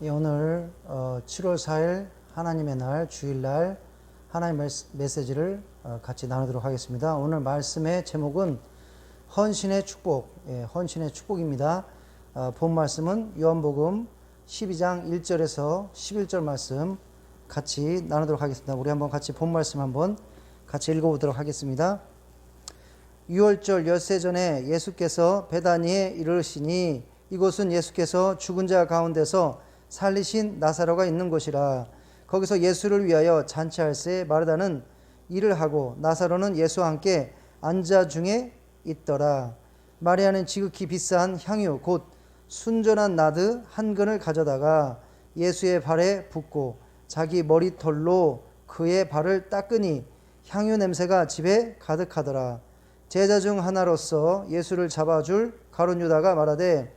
예, 오늘 7월 4일 하나님의 날 주일날 하나님 메시지를 같이 나누도록 하겠습니다. 오늘 말씀의 제목은 헌신의 축복, 헌신의 축복입니다. 본 말씀은 요한복음 12장 1절에서 11절 말씀 같이 나누도록 하겠습니다. 우리 한번 같이 본 말씀 한번 같이 읽어보도록 하겠습니다. 6월절 엿새 전에 예수께서 베다니에 이르시니 이곳은 예수께서 죽은 자 가운데서 살리신 나사로가 있는 곳이라. 거기서 예수를 위하여 잔치할새 마르다는 일을 하고 나사로는 예수와 함께 앉아 중에 있더라. 마리아는 지극히 비싼 향유 곧 순전한 나드 한 근을 가져다가 예수의 발에 붓고 자기 머리털로 그의 발을 닦으니 향유 냄새가 집에 가득하더라. 제자 중 하나로서 예수를 잡아줄 가룟 유다가 말하되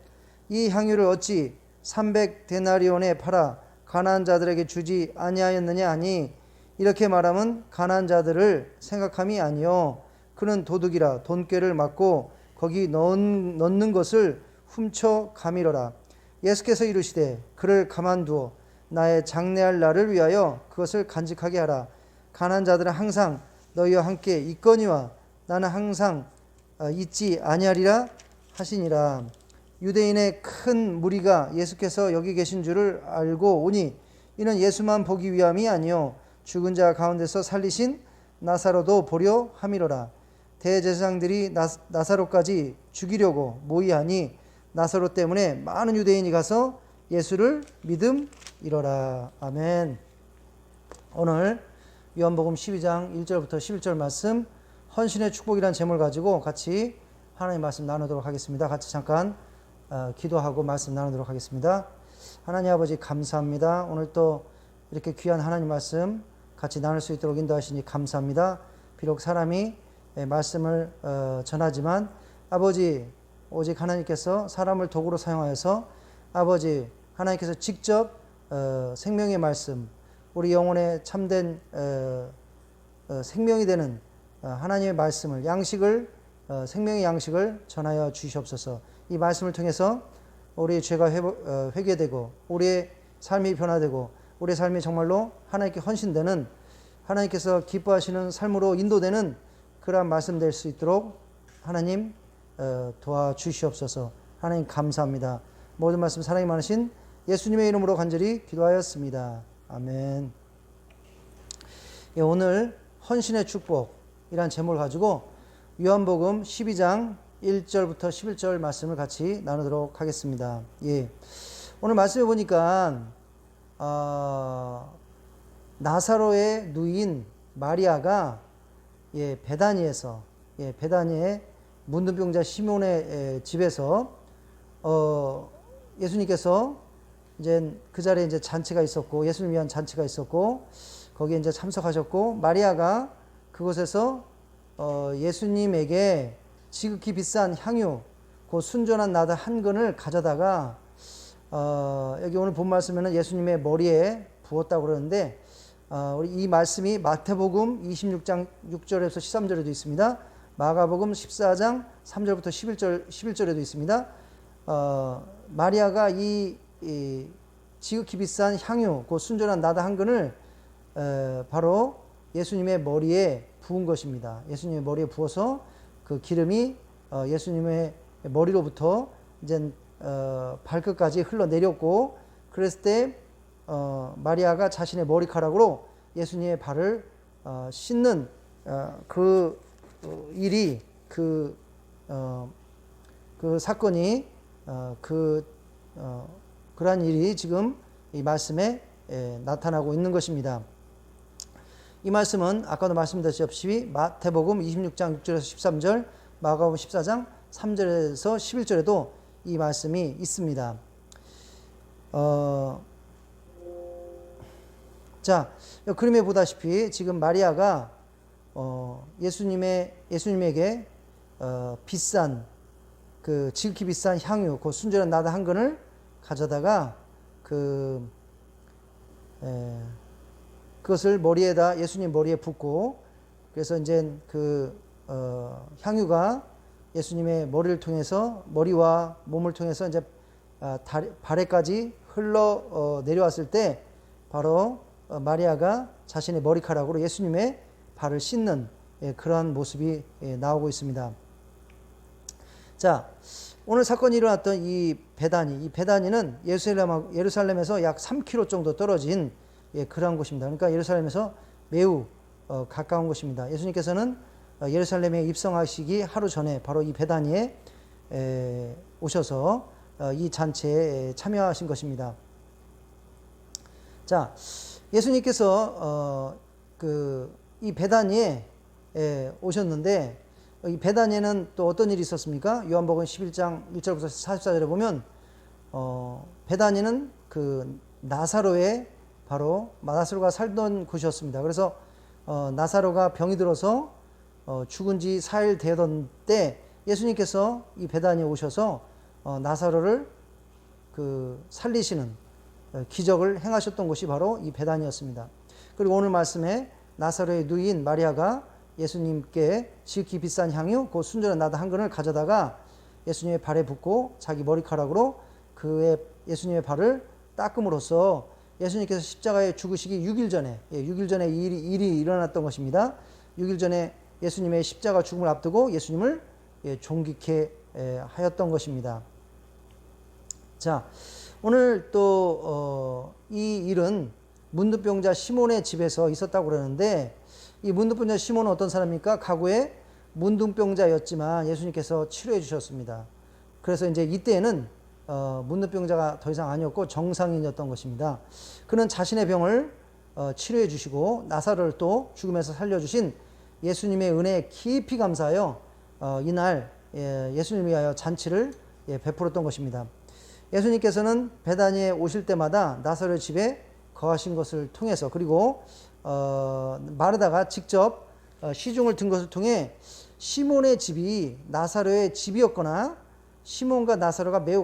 이 향유를 어찌 300데나리온에 팔아 가난한 자들에게 주지 아니하였느냐 하니 이렇게 말하면 가난한 자들을 생각함이 아니요 그는 도둑이라 돈꾀를 맞고 거기 넣는 것을 훔쳐 가미러라. 예수께서 이르시되 그를 가만두어 나의 장례할 날을 위하여 그것을 간직하게 하라. 가난한 자들은 항상 너희와 함께 있거니와 나는 항상 있지 아니하리라 하시니라. 유대인의 큰 무리가 예수께서 여기 계신 줄을 알고 오니 이는 예수만 보기 위함이 아니요 죽은 자 가운데서 살리신 나사로도 보려 함이로라. 대제사장들이 나사로까지 죽이려고 모의하니 나사로 때문에 많은 유대인이 가서 예수를 믿음이로라. 아멘. 오늘 요한복음 12장 1절부터 11절 말씀 헌신의 축복이라는 제목을 가지고 같이 하나님 말씀 나누도록 하겠습니다. 같이 잠깐 기도하고 말씀 나누도록 하겠습니다. 하나님 아버지 감사합니다. 오늘 또 이렇게 귀한 하나님 말씀 같이 나눌 수 있도록 인도하시니 감사합니다. 비록 사람이 말씀을 전하지만 아버지 오직 하나님께서 사람을 도구로 사용하여서 아버지 하나님께서 직접 생명의 말씀 우리 영혼에 참된 생명이 되는 하나님의 말씀을 양식을 생명의 양식을 전하여 주시옵소서. 이 말씀을 통해서 우리의 죄가 회개되고 우리의 삶이 변화되고 우리의 삶이 정말로 하나님께 헌신되는 하나님께서 기뻐하시는 삶으로 인도되는 그러한 말씀 될 수 있도록 하나님 도와주시옵소서. 하나님 감사합니다. 모든 말씀 사랑이 많으신 예수님의 이름으로 간절히 기도하였습니다. 아멘. 예, 오늘 헌신의 축복이란 제목을 가지고 요한복음 12장 1절부터 11절 말씀을 같이 나누도록 하겠습니다. 예. 오늘 말씀해 보니까 나사로의 누이인 마리아가 베다니에서 베다니의 문둥병자 시몬의 집에서 예수님께서 이제 그 자리에 이제 잔치가 있었고 예수님을 위한 잔치가 있었고 거기에 이제 참석하셨고 마리아가 그곳에서 예수님에게 지극히 비싼 향유, 그 순전한 나드 한 근을 가져다가 여기 오늘 본 말씀에는 예수님의 머리에 부었다고 그러는데 이 말씀이 마태복음 26장 6절에서 13절에도 있습니다. 마가복음 14장 3절부터 11절에도 있습니다. 마리아가 이 지극히 비싼 향유, 그 순전한 나드 한 근을 바로 예수님의 머리에 부은 것입니다. 예수님의 머리에 부어서 그 기름이 예수님의 머리로부터 이제 발끝까지 흘러내렸고 그랬을 때 마리아가 자신의 머리카락으로 예수님의 발을 씻는 그 일이 그 사건이 그러한 일이 지금 이 말씀에 나타나고 있는 것입니다. 이 말씀은 아까도 말씀드렸다시피 마태복음 26장 6절에서 13절, 마가복음 14장 3절에서 11절에도 이 말씀이 있습니다. 자, 그림에 보다시피 지금 마리아가 예수님에게 비싼 그 지극히 비싼 향유, 그 순전한 나드 한 근을 가져다가 그것을 머리에다 예수님 머리에 붓고 그래서 이제 향유가 예수님의 머리를 통해서 머리와 몸을 통해서 이제 발에까지 흘러 내려왔을 때 바로 마리아가 자신의 머리카락으로 예수님의 발을 씻는 그러한 모습이 나오고 있습니다. 자, 오늘 사건이 일어났던 이 베다니는 예루살렘에서 약 3km 정도 떨어진 그러한 곳입니다. 그러니까 예루살렘에서 매우 가까운 곳입니다. 예수님께서는 예루살렘에 입성하시기 하루 전에 바로 이 베다니에 오셔서 이 잔치에 참여하신 것입니다. 자, 예수님께서 이 베다니에 오셨는데 이 베다니에는 또 어떤 일이 있었습니까? 요한복음 11장 1절부터 44절에 보면 베다니는 그 나사로가 살던 곳이었습니다. 그래서 나사로가 병이 들어서 죽은 지 4일 되던 때 예수님께서 이 베다니에 오셔서 나사로를 살리시는 기적을 행하셨던 곳이 바로 이 베다니였습니다. 그리고 오늘 말씀에 나사로의 누이인 마리아가 예수님께 지극히 비싼 향유 곧 순전한 나드 한 근을 가져다가 예수님의 발에 붓고 자기 머리카락으로 예수님의 발을 닦음으로써 예수님께서 십자가에 죽으시기 6일 전에 이 일이 일어났던 것입니다. 6일 전에 예수님의 십자가 죽음을 앞두고 예수님을 존귀케 하였던 것입니다. 자, 오늘 또 이 일은 문둥병자 시몬의 집에서 있었다고 그러는데 이 문둥병자 시몬은 어떤 사람입니까? 과거에 문둥병자였지만 예수님께서 치료해 주셨습니다. 그래서 이제 이때에는 문둥병자가 더 이상 아니었고 정상인이었던 것입니다. 그는 자신의 병을 치료해 주시고 나사로를 또 죽음에서 살려주신 예수님의 은혜에 깊이 감사하여 이날 예수님을 위하여 잔치를 베풀었던 것입니다. 예수님께서는 베다니에 오실 때마다 나사로의 집에 거하신 것을 통해서 그리고 마르다가 직접 시중을 든 것을 통해 시몬의 집이 나사로의 집이었거나 시몬과 나사로가 매우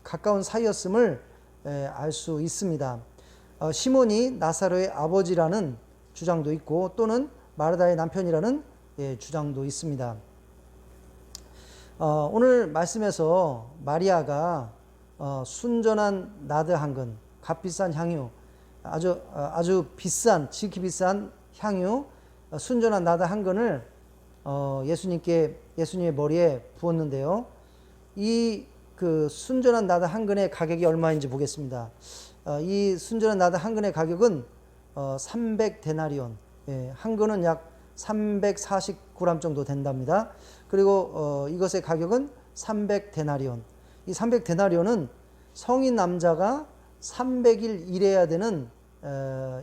가까운 사이였음을 알 수 있습니다. 시몬이 나사로의 아버지라는 주장도 있고 또는 마르다의 남편이라는 주장도 있습니다. 오늘 말씀에서 마리아가 순전한 나드 한 근, 값비싼 향유, 아주 비싼, 지극히 비싼 향유, 순전한 나드 한 근을 예수님의 머리에 부었는데요. 이 순전한 나드 한 근의 가격이 얼마인지 보겠습니다. 이 순전한 나드 한 근의 가격은 300데나리온, 한 근은 약 340g 정도 된답니다. 그리고 이것의 가격은 300데나리온. 이 300데나리온은 성인 남자가 300일 일해야 되는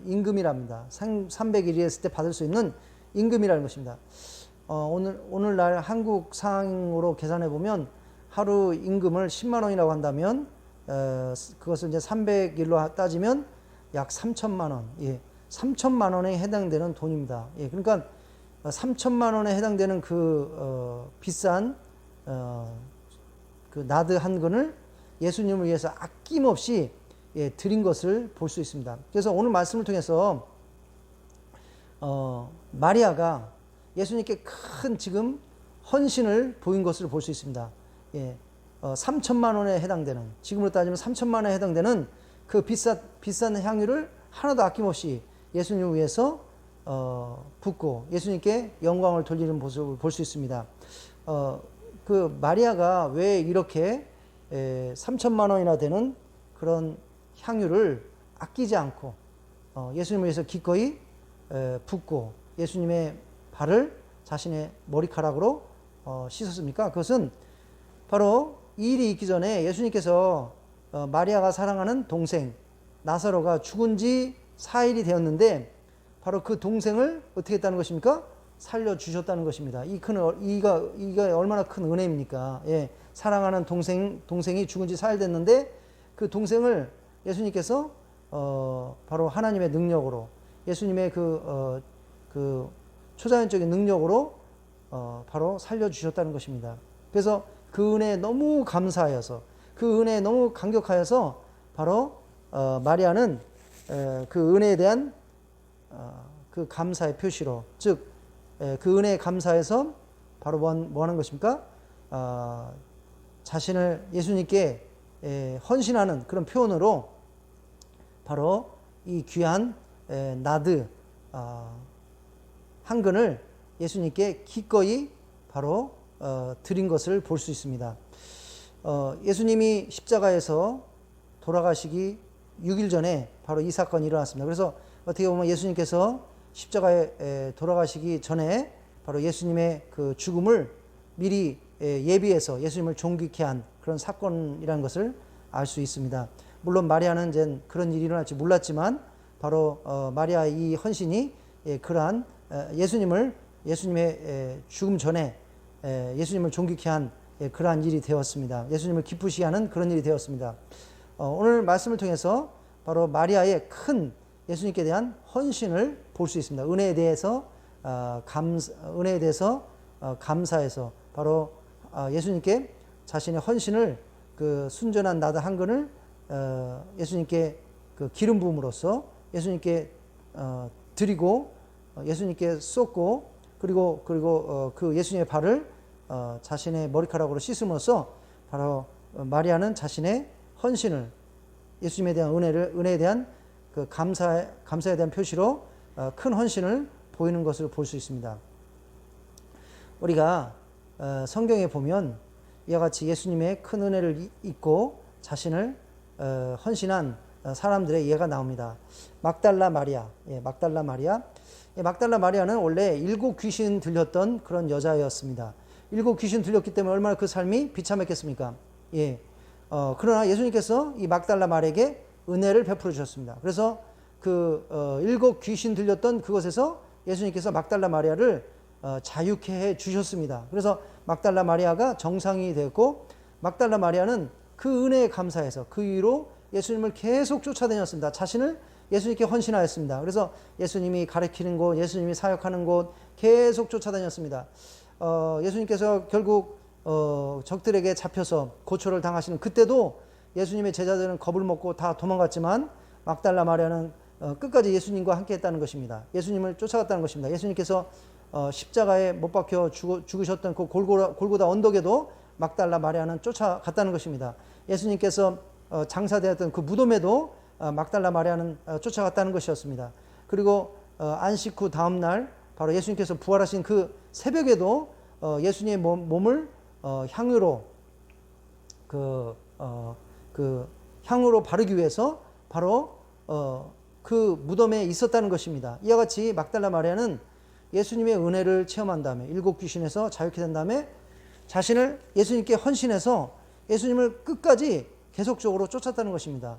임금이랍니다. 300일 일했을 때 받을 수 있는 임금이라는 것입니다. 오늘날 한국 상으로 계산해 보면 하루 임금을 10만 원이라고 한다면 그것을 이제 300일로 따지면 약 3천만 원. 3천만 원에 해당되는 돈입니다. 그러니까 3천만 원에 해당되는 비싼 나드 한 근을 예수님을 위해서 아낌없이 드린 것을 볼 수 있습니다. 그래서 오늘 말씀을 통해서 마리아가 예수님께 큰 지금 헌신을 보인 것을 볼 수 있습니다. 3천만 원에 해당되는, 지금으로 따지면 3천만 원에 해당되는 그 비싼 향유를 하나도 아낌없이 예수님을 위해서 붓고 예수님께 영광을 돌리는 모습을 볼 수 있습니다. 마리아가 왜 이렇게 3천만 원이나 되는 그런 향유를 아끼지 않고 예수님을 위해서 기꺼이 붓고 예수님의 발을 자신의 머리카락으로 씻었습니까? 그것은 바로 이 일이 있기 전에 예수님께서 마리아가 사랑하는 동생 나사로가 죽은 지 4일이 되었는데 바로 그 동생을 어떻게 했다는 것입니까? 살려주셨다는 것입니다. 이가 얼마나 큰 은혜입니까? 사랑하는 동생이 죽은 지 4일 됐는데 그 동생을 예수님께서 바로 하나님의 능력으로 예수님의 그 초자연적인 능력으로 바로 살려주셨다는 것입니다. 그래서 그 은혜에 너무 감사하여서 그 은혜에 너무 감격하여서 바로 마리아는 그 은혜에 대한 그 감사의 표시로 즉 그 은혜에 감사해서 바로 뭐 하는 것입니까? 자신을 예수님께 헌신하는 그런 표현으로 바로 이 귀한 나드 한 근을 예수님께 기꺼이 바로 드린 것을 볼 수 있습니다. 예수님이 십자가에서 돌아가시기 6일 전에 바로 이 사건이 일어났습니다. 그래서 어떻게 보면 예수님께서 십자가에 돌아가시기 전에 바로 예수님의 그 죽음을 미리 예비해서 예수님을 존귀케 한 그런 사건이라는 것을 알 수 있습니다. 물론 마리아는 이제 그런 일이 일어날지 몰랐지만 바로 마리아의 이 헌신이 그러한 예수님의 죽음 전에 예수님을 존귀케 한 그러한 일이 되었습니다. 예수님을 기쁘시게 하는 그런 일이 되었습니다. 오늘 말씀을 통해서 바로 마리아의 큰 예수님께 대한 헌신을 볼 수 있습니다. 은혜에 대해서 감사해서 바로 예수님께 자신의 헌신을 그 순전한 나드 한 근을 예수님께 그 기름 부음으로써 예수님께 드리고 예수님께 쏟고 그리고 그 예수님의 발을 자신의 머리카락으로 씻음으로써 바로 마리아는 자신의 헌신을 예수님에 대한 은혜에 대한 그 감사에 대한 표시로 큰 헌신을 보이는 것을 볼 수 있습니다. 우리가 성경에 보면 이와 같이 예수님의 큰 은혜를 잊고 자신을 헌신한 사람들의 예가 나옵니다. 막달라 마리아. 막달라 마리아는 원래 7 귀신 들렸던 그런 여자였습니다. 7 귀신 들렸기 때문에 얼마나 그 삶이 비참했겠습니까? 그러나 예수님께서 이 막달라 마리아에게 은혜를 베풀어 주셨습니다. 그래서 그 7 귀신 들렸던 그곳에서 예수님께서 막달라 마리아를 자유케 해 주셨습니다. 그래서 막달라 마리아가 정상이 되었고 막달라 마리아는 그 은혜에 감사해서 그 이후로 예수님을 계속 쫓아다녔습니다. 자신을 예수님께 헌신하였습니다. 그래서 예수님이 가르치는 곳, 예수님이 사역하는 곳 계속 쫓아다녔습니다. 예수님께서 결국 적들에게 잡혀서 고초를 당하시는 그때도 예수님의 제자들은 겁을 먹고 다 도망갔지만 막달라 마리아는 끝까지 예수님과 함께 했다는 것입니다. 예수님을 쫓아갔다는 것입니다. 예수님께서 십자가에 못 박혀 죽으셨던 그 골고다 언덕에도 막달라 마리아는 쫓아갔다는 것입니다. 예수님께서 장사되었던 그 무덤에도 막달라 마리아는 쫓아갔다는 것이었습니다. 그리고 안식 후 다음 날 바로 예수님께서 부활하신 그 새벽에도 예수님의 몸을 향유로 향으로 바르기 위해서 바로 그 무덤에 있었다는 것입니다. 이와 같이 막달라 마리아는 예수님의 은혜를 체험한 다음에 7 귀신에서 자유케 된 다음에 자신을 예수님께 헌신해서 예수님을 끝까지 계속적으로 쫓았다는 것입니다.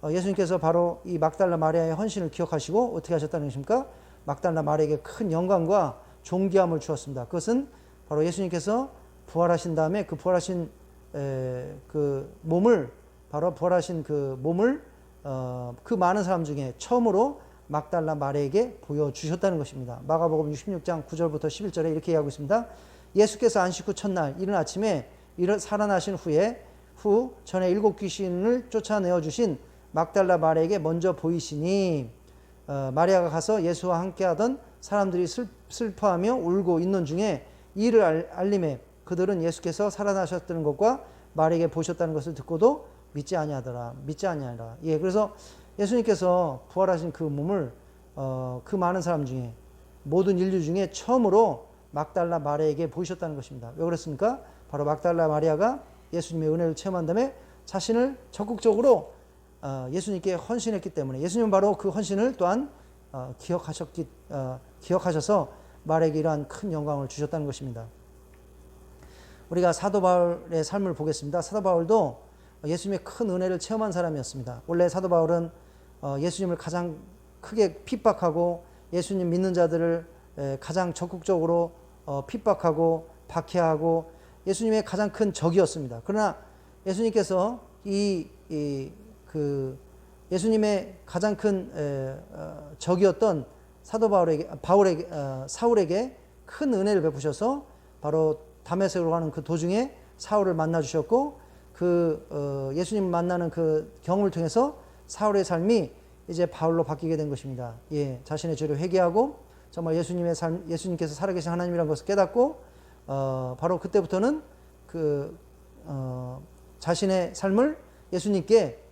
예수님께서 바로 이 막달라 마리아의 헌신을 기억하시고 어떻게 하셨다는 것입니까? 막달라 마리아에게 큰 영광과 존귀함을 주었습니다. 그것은 바로 예수님께서 부활하신 다음에 그 부활하신 그 몸을 그 많은 사람 중에 처음으로 막달라 마리아에게 보여주셨다는 것입니다. 마가복음 66장 9절부터 11절에 이렇게 얘기하고 있습니다. 예수께서 안식 후 첫날 이른 아침에 살아나신 후 전에 7 귀신을 쫓아내어 주신 막달라 마리아에게 먼저 보이시니 마리아가 가서 예수와 함께하던 사람들이 슬퍼하며 울고 있는 중에 이를 알림해 그들은 예수께서 살아나셨다는 것과 마리아에게 보셨다는 것을 듣고도 믿지 아니하더라. 그래서 예수님께서 부활하신 그 몸을 그 많은 사람 중에 모든 인류 중에 처음으로 막달라 마리아에게 보이셨다는 것입니다. 왜 그랬습니까? 바로 막달라 마리아가 예수님의 은혜를 체험한 다음에 자신을 적극적으로 예수님께 헌신했기 때문에 예수님은 바로 그 헌신을 또한 기억하셔서 마리아에게 이러한 큰 영광을 주셨다는 것입니다. 우리가 사도 바울의 삶을 보겠습니다. 사도 바울도 예수님의 큰 은혜를 체험한 사람이었습니다. 원래 사도 바울은 예수님을 가장 크게 핍박하고 예수님 믿는 자들을 가장 적극적으로 핍박하고 박해하고 예수님의 가장 큰 적이었습니다. 그러나 예수님께서 예수님의 가장 큰 적이었던 사울에게 큰 은혜를 베푸셔서 바로 다메섹으로 가는 그 도중에 사울을 만나 주셨고 예수님 만나는 그 경험을 통해서 사울의 삶이 이제 바울로 바뀌게 된 것입니다. 자신의 죄를 회개하고 정말 예수님께서 살아계신 하나님이라는 것을 깨닫고 바로 그때부터는 자신의 삶을 예수님께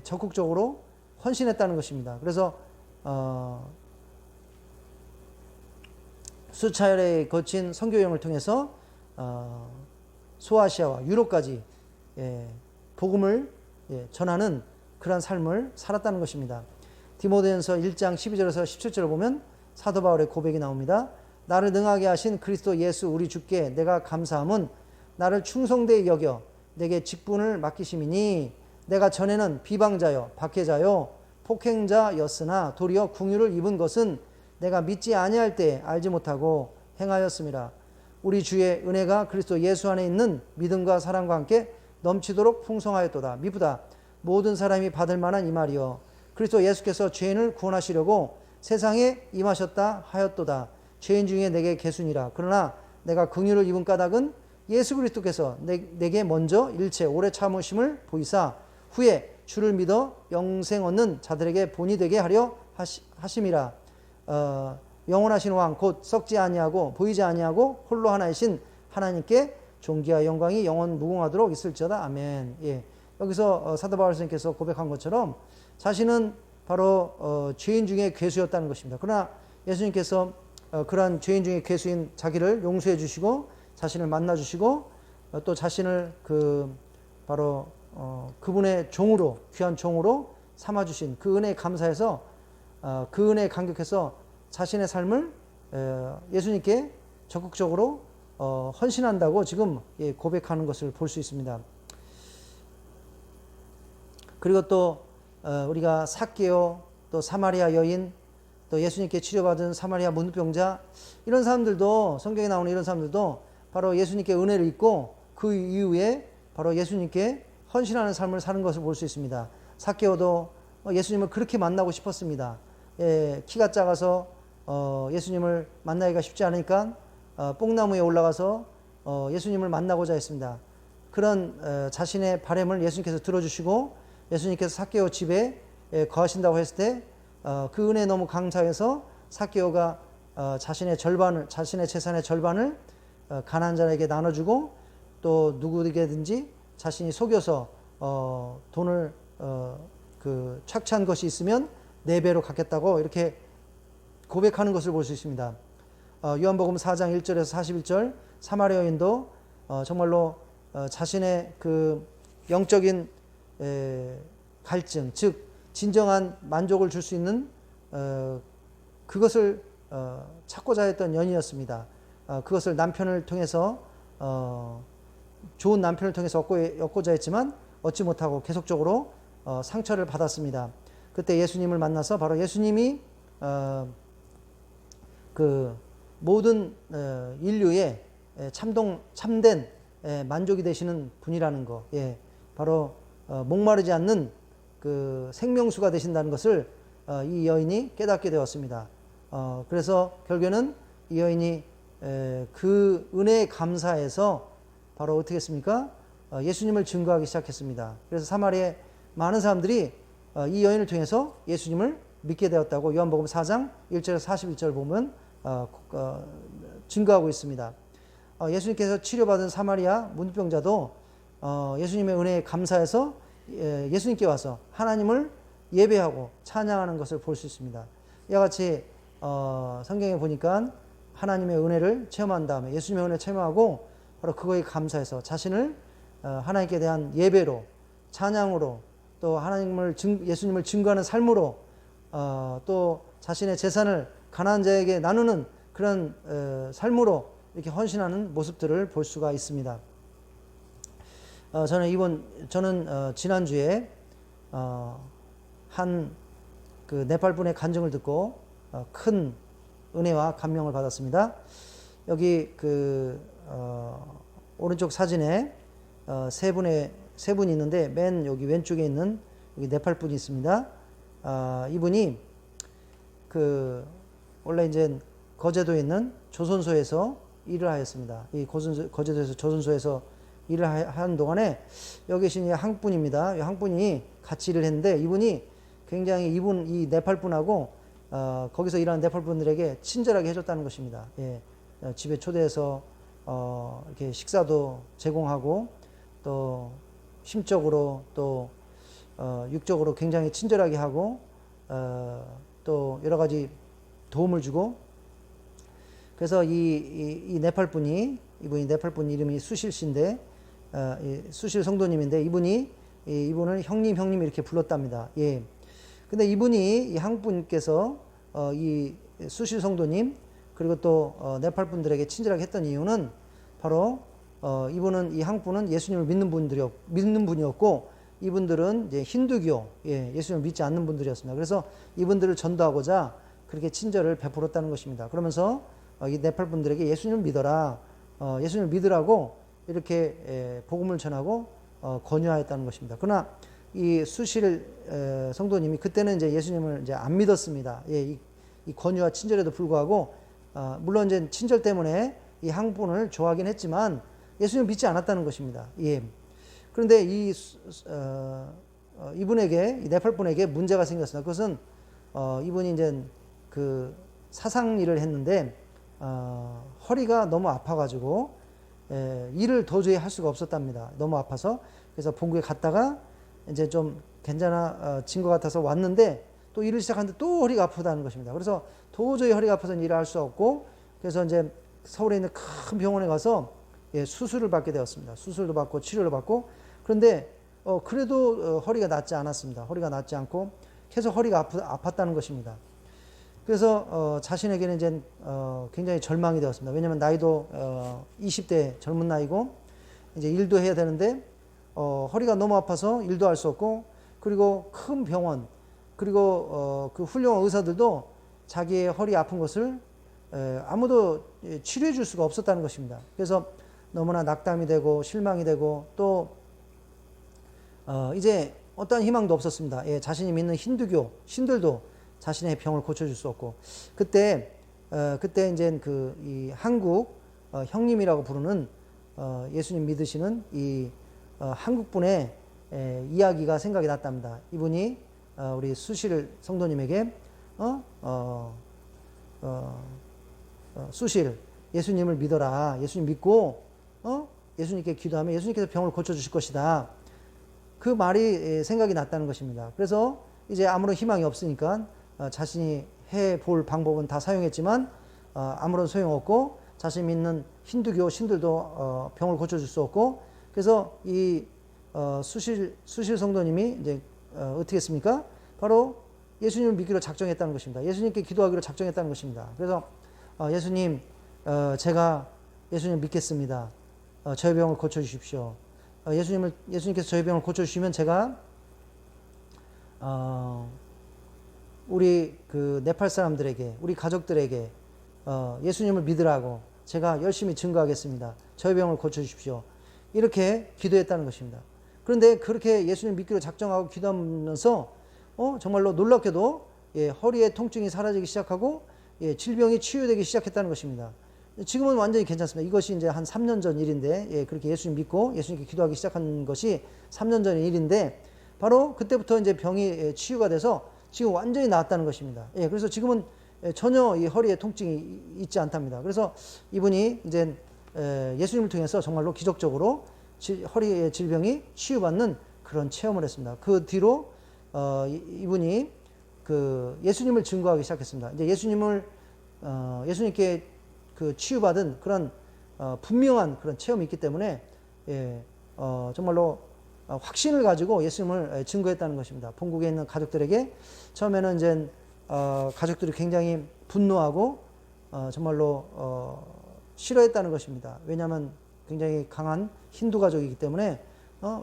적극적으로 헌신했다는 것입니다. 그래서 수차례에 거친 선교 여행을 통해서 소아시아와 유럽까지 복음을 전하는 그러한 삶을 살았다는 것입니다. 디모데전서 1장 12절에서 17절을 보면 사도 바울의 고백이 나옵니다. 나를 능하게 하신 그리스도 예수 우리 주께 내가 감사함은 나를 충성되이 여겨 내게 직분을 맡기심이니 내가 전에는 비방자요 박해자요 폭행자였으나 도리어 긍휼을 입은 것은 내가 믿지 아니할 때 알지 못하고 행하였음이라. 우리 주의 은혜가 그리스도 예수 안에 있는 믿음과 사랑과 함께 넘치도록 풍성하였도다. 미쁘다. 모든 사람이 받을 만한 이 말이요 그리스도 예수께서 죄인을 구원하시려고 세상에 임하셨다 하였도다. 죄인 중에 내게 계순이라. 그러나 내가 긍휼을 입은 까닭은 예수 그리스도께서 내게 먼저 일체 오래 참으심을 보이사 후에 주를 믿어 영생 얻는 자들에게 본이 되게 하려 하심이라. 영원하신 왕 곧 썩지 아니하고 보이지 아니하고 홀로 하나이신 하나님께 존귀와 영광이 영원 무궁하도록 있을지어다. 아멘. 여기서 사도 바울 선생님께서 고백한 것처럼 자신은 바로 죄인 중에 괴수였다는 것입니다. 그러나 예수님께서 그러한 죄인 중에 괴수인 자기를 용서해 주시고 자신을 만나 주시고 또 자신을 바로 그분의 종으로 귀한 종으로 삼아 주신 그 은혜에 감사해서 그 은혜에 감격해서 자신의 삶을 예수님께 적극적으로 헌신한다고 지금 고백하는 것을 볼 수 있습니다. 그리고 또 우리가 삭개오 또 사마리아 여인 또 예수님께 치료받은 사마리아 문둥병자 이런 사람들도 성경에 나오는 이런 사람들도 바로 예수님께 은혜를 입고 그 이후에 바로 예수님께 헌신하는 삶을 사는 것을 볼 수 있습니다. 삭개오도 예수님을 그렇게 만나고 싶었습니다. 키가 작아서 예수님을 만나기가 쉽지 않으니까 뽕나무에 올라가서 예수님을 만나고자 했습니다. 그런 자신의 바람을 예수님께서 들어주시고 예수님께서 삭개오 집에 거하신다고 했을 때 그 은혜에 너무 감사해서 삭개오가 자신의 재산의 절반을 가난한 자에게 나눠주고 또 누구에게든지 자신이 속여서 돈을 착취한 것이 있으면 4배로 갚겠다고 이렇게 고백하는 것을 볼 수 있습니다. 요한복음 4장 1절에서 41절 사마리아 여인도 정말로 자신의 그 영적인 갈증, 즉 진정한 만족을 줄 수 있는 그것을 찾고자 했던 연인이었습니다. 그것을 남편을 통해서 좋은 남편을 통해서 얻고자 했지만 얻지 못하고 계속적으로 상처를 받았습니다. 그때 예수님을 만나서 바로 예수님이 그 모든 인류의 참된 만족이 되시는 분이라는 거, 바로 목마르지 않는 그 생명수가 되신다는 것을 이 여인이 깨닫게 되었습니다. 그래서 결국에는 이 여인이 그 은혜에 감사해서 바로 어떻게 했습니까? 예수님을 증거하기 시작했습니다. 그래서 사마리아의 많은 사람들이 이 여인을 통해서 예수님을 믿게 되었다고 요한복음 4장 1절에서 41절 보면 증거하고 있습니다. 예수님께서 치료받은 사마리아 문둥병자도 예수님의 은혜에 감사해서 예수님께 와서 하나님을 예배하고 찬양하는 것을 볼 수 있습니다. 이와 같이 성경에 보니까 하나님의 은혜를 체험한 다음에 예수님의 은혜를 체험하고 바로 그거에 감사해서 자신을 하나님께 대한 예배로 찬양으로 또 예수님을 증거하는 삶으로 또 자신의 재산을 가난한 자에게 나누는 그런 삶으로 이렇게 헌신하는 모습들을 볼 수가 있습니다. 저는 지난주에 한 그 네팔 분의 간증을 듣고 큰 은혜와 감명을 받았습니다. 여기 오른쪽 사진에 세 분이 있는데 맨 여기 왼쪽에 있는 여기 네팔 분이 있습니다. 이분이 원래 이제 거제도에 있는 조선소에서 일을 하였습니다. 이 거제도에서 조선소에서 일을 하는 동안에 여기 계신 한국 분입니다. 이 한국 분이 같이 일을 했는데 이분이 굉장히 이 네팔 분하고 거기서 일하는 네팔 분들에게 친절하게 해줬다는 것입니다. 집에 초대해서 이렇게 식사도 제공하고 또 심적으로 또 육적으로 굉장히 친절하게 하고 또 여러 가지 도움을 주고 그래서 이 네팔 분이 이분이 네팔 분 이름이 수실 씨인데 수실 성도님인데 이분을 형님 이렇게 불렀답니다. 예. 근데 이분이 이 한국 분께서 이 수실 성도님 그리고 또 네팔 분들에게 친절하게 했던 이유는 바로 이분은 이 한국 분은 예수님을 믿는 분이었고 이분들은 이제 힌두교 예수님을 믿지 않는 분들이었습니다. 그래서 이분들을 전도하고자 그렇게 친절을 베풀었다는 것입니다. 그러면서 이 네팔 분들에게 예수님을 믿어라, 예수님을 믿으라고 이렇게 복음을 전하고 권유하였다는 것입니다. 그러나 이 수실 성도님이 그때는 이제 예수님을 이제 안 믿었습니다. 이 권유와 친절에도 불구하고 물론 이제 친절 때문에 이 한국 분을 좋아하긴 했지만 예수님을 믿지 않았다는 것입니다. 예. 그런데 이분에게 이 네팔 분에게 문제가 생겼습니다. 그것은 이분이 이제 그 사상 일을 했는데 허리가 너무 아파가지고 일을 도저히 할 수가 없었답니다. 너무 아파서 그래서 본국에 갔다가 이제 좀 괜찮아진 것 같아서 왔는데 또 일을 시작하는데 또 허리가 아프다는 것입니다. 그래서 도저히 허리가 아파서 일을 할 수 없고 그래서 이제 서울에 있는 큰 병원에 가서 수술을 받게 되었습니다. 수술도 받고 치료를 받고 그런데 그래도 허리가 낫지 않았습니다. 허리가 낫지 않고 계속 허리가 아팠다는 것입니다. 그래서 자신에게는 이제 굉장히 절망이 되었습니다. 왜냐하면 나이도 20대 젊은 나이고 이제 일도 해야 되는데 허리가 너무 아파서 일도 할 수 없고 그리고 큰 병원 그리고 그 훌륭한 의사들도 자기의 허리 아픈 것을 아무도 치료해 줄 수가 없었다는 것입니다. 그래서 너무나 낙담이 되고 실망이 되고 또 이제 어떠한 희망도 없었습니다. 자신이 믿는 힌두교 신들도 자신의 병을 고쳐줄 수 없고 그때 이제 이 한국 형님이라고 부르는 예수님 믿으시는 이 한국 분의 이야기가 생각이 났답니다. 이분이 우리 수실 성도님에게 수실 예수님을 믿어라. 예수님 믿고 예수님께 기도하면 예수님께서 병을 고쳐주실 것이다. 그 말이 생각이 났다는 것입니다. 그래서 이제 아무런 희망이 없으니까 자신이 해볼 방법은 다 사용했지만 아무런 소용없고 자신 믿는 힌두교 신들도 병을 고쳐줄 수 없고 그래서 이 수실 성도님이 이제 어떻게 했습니까? 바로 예수님을 믿기로 작정했다는 것입니다. 예수님께 기도하기로 작정했다는 것입니다. 그래서 예수님 제가 예수님 믿겠습니다. 저의 병을 고쳐주십시오. 예수님께서 저희 병을 고쳐주시면 제가 우리 그 네팔 사람들에게 우리 가족들에게 예수님을 믿으라고 제가 열심히 증거하겠습니다. 저희 병을 고쳐주십시오. 이렇게 기도했다는 것입니다. 그런데 그렇게 예수님 믿기로 작정하고 기도하면서 정말로 놀랍게도 허리의 통증이 사라지기 시작하고 질병이 치유되기 시작했다는 것입니다. 지금은 완전히 괜찮습니다. 이것이 이제 한 3년 전 일인데 그렇게 예수님 믿고 예수님께 기도하기 시작한 것이 3년 전 일인데 바로 그때부터 이제 병이 치유가 돼서 지금 완전히 나았다는 것입니다. 그래서 지금은 전혀 이 허리에 통증이 있지 않답니다. 그래서 이분이 이제 예수님을 통해서 정말로 기적적으로 허리의 질병이 치유받는 그런 체험을 했습니다. 그 뒤로 이분이 그 예수님을 증거하기 시작했습니다. 이제 예수님께 그 치유받은 그런 분명한 그런 체험이 있기 때문에 정말로 확신을 가지고 예수님을 증거했다는 것입니다. 본국에 있는 가족들에게 처음에는 이제 가족들이 굉장히 분노하고 정말로 싫어했다는 것입니다. 왜냐하면 굉장히 강한 힌두 가족이기 때문에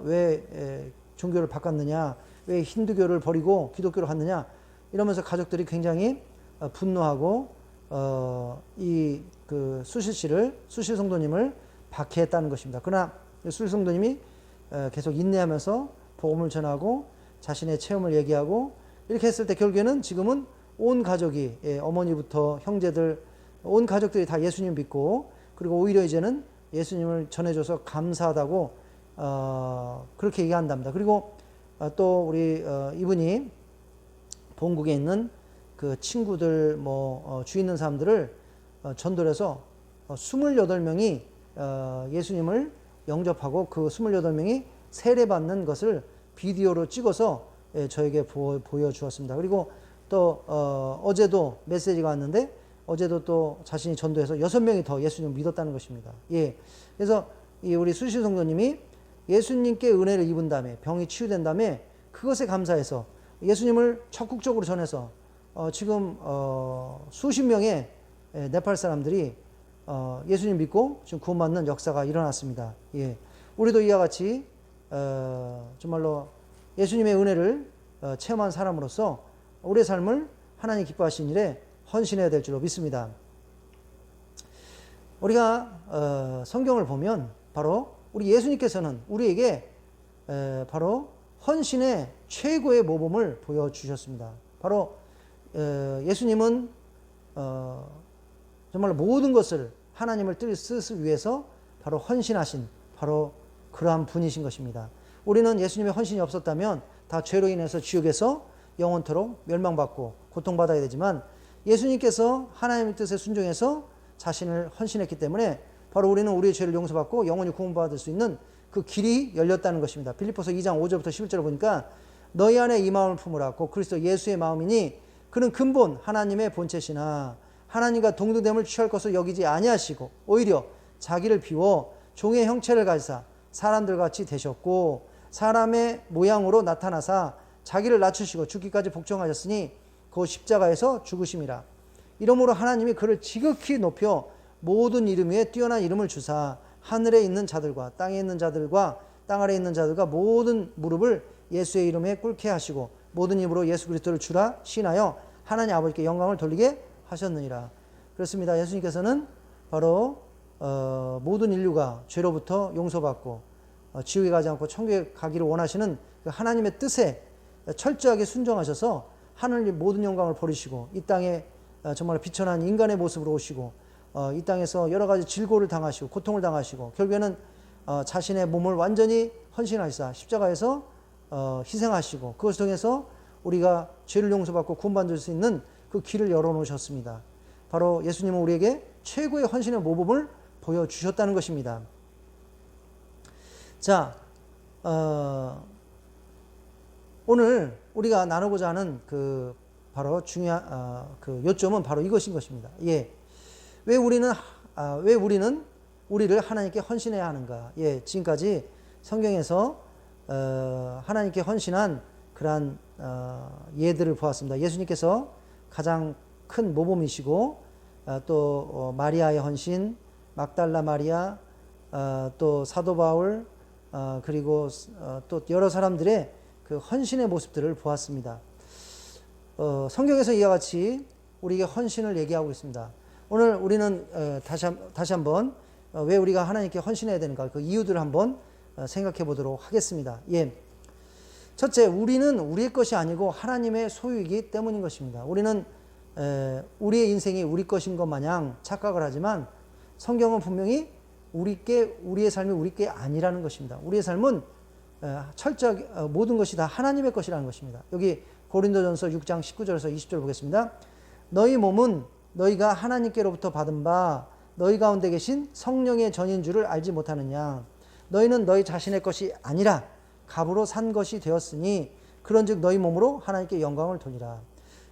왜 종교를 바꿨느냐, 왜 힌두교를 버리고 기독교를 갔느냐 이러면서 가족들이 굉장히 분노하고 이 그 수실 성도님을 박해했다는 것입니다. 그러나 수실 성도님이 계속 인내하면서 복음을 전하고 자신의 체험을 얘기하고 이렇게 했을 때 결국에는 지금은 온 가족이 어머니부터 형제들 온 가족들이 다 예수님 믿고 그리고 오히려 이제는 예수님을 전해줘서 감사하다고 그렇게 얘기한답니다. 그리고 또 우리 이분이 본국에 있는 그 친구들 주 있는 사람들을 전도를 해서 28명이 예수님을 영접하고 그 28명이 세례받는 것을 비디오로 찍어서 저에게 보여주었습니다. 그리고 또 어제도 메시지가 왔는데 어제도 또 자신이 전도해서 6명이 더 예수님을 믿었다는 것입니다. 예. 그래서 우리 수시 성도님이 예수님께 은혜를 입은 다음에 병이 치유된 다음에 그것에 감사해서 예수님을 적극적으로 전해서 지금 수십 명의 네팔 사람들이 예수님 믿고 지금 구원받는 역사가 일어났습니다. 예. 우리도 이와 같이 정말로 예수님의 은혜를 체험한 사람으로서 우리의 삶을 하나님 기뻐하신 일에 헌신해야 될 줄로 믿습니다. 우리가 성경을 보면 바로 우리 예수님께서는 우리에게 바로 헌신의 최고의 모범을 보여주셨습니다. 바로 예수님은 정말 모든 것을 하나님을 뜻을 위해서 바로 헌신하신 바로 그러한 분이신 것입니다. 우리는 예수님의 헌신이 없었다면 다 죄로 인해서 지옥에서 영원토록 멸망받고 고통받아야 되지만 예수님께서 하나님의 뜻에 순종해서 자신을 헌신했기 때문에 바로 우리는 우리의 죄를 용서받고 영원히 구원받을 수 있는 그 길이 열렸다는 것입니다. 빌립보서 2장 5절부터 11절을 보니까 너희 안에 이 마음을 품으라. 곧 그리스도 예수의 마음이니 그는 근본 하나님의 본체시나 하나님과 동등됨을 취할 것을 여기지 아니하시고 오히려 자기를 비워 종의 형체를 가지사 사람들같이 되셨고 사람의 모양으로 나타나사 자기를 낮추시고 죽기까지 복종하셨으니 그 십자가에서 죽으심이라. 이러므로 하나님이 그를 지극히 높여 모든 이름 위에 뛰어난 이름을 주사 하늘에 있는 자들과 땅에 있는 자들과 땅 아래에 있는 자들과 모든 무릎을 예수의 이름에 꿇게 하시고 모든 입으로 예수 그리스도를 주라 시인하여 하나님 아버지께 영광을 돌리게 하셨느니라. 그렇습니다. 예수님께서는 바로 모든 인류가 죄로부터 용서받고 지옥에 가지 않고 천국에 가기를 원하시는 그 하나님의 뜻에 철저하게 순종하셔서 하늘의 모든 영광을 버리시고 이 땅에 정말 비천한 인간의 모습으로 오시고 이 땅에서 여러 가지 질고를 당하시고 고통을 당하시고 결국에는 자신의 몸을 완전히 헌신하시사 십자가에서 희생하시고 그것을 통해서 우리가 죄를 용서받고 구원받을 수 있는 그 길을 열어놓으셨습니다. 바로 예수님은 우리에게 최고의 헌신의 모범을 보여주셨다는 것입니다. 자, 오늘 우리가 나누고자 하는 그 바로 중요한 그 요점은 바로 이것인 것입니다. 예, 왜 우리는 우리를 하나님께 헌신해야 하는가? 예, 지금까지 성경에서 하나님께 헌신한 그러한 예들을 보았습니다. 예수님께서 가장 큰 모범이시고 또 마리아의 헌신, 막달라 마리아, 또 사도 바울, 그리고 또 여러 사람들의 그 헌신의 모습들을 보았습니다. 성경에서 이와 같이 우리에게 헌신을 얘기하고 있습니다. 오늘 우리는 다시 한번 왜 우리가 하나님께 헌신해야 되는가 그 이유들을 한번 생각해 보도록 하겠습니다. 예. 첫째, 우리는 우리의 것이 아니고 하나님의 소유이기 때문인 것입니다. 우리는 우리의 인생이 우리 것인 것 마냥 착각을 하지만 성경은 분명히 우리의 삶이 우리 게 아니라는 것입니다. 우리의 삶은 철저하게 모든 것이 다 하나님의 것이라는 것입니다. 여기 고린도전서 6장 19절에서 20절 보겠습니다. 너희 몸은 너희가 하나님께로부터 받은 바 너희 가운데 계신 성령의 전인 줄을 알지 못하느냐. 너희는 너희 자신의 것이 아니라 값으로 산 것이 되었으니 그런즉 너희 몸으로 하나님께 영광을 돌리라.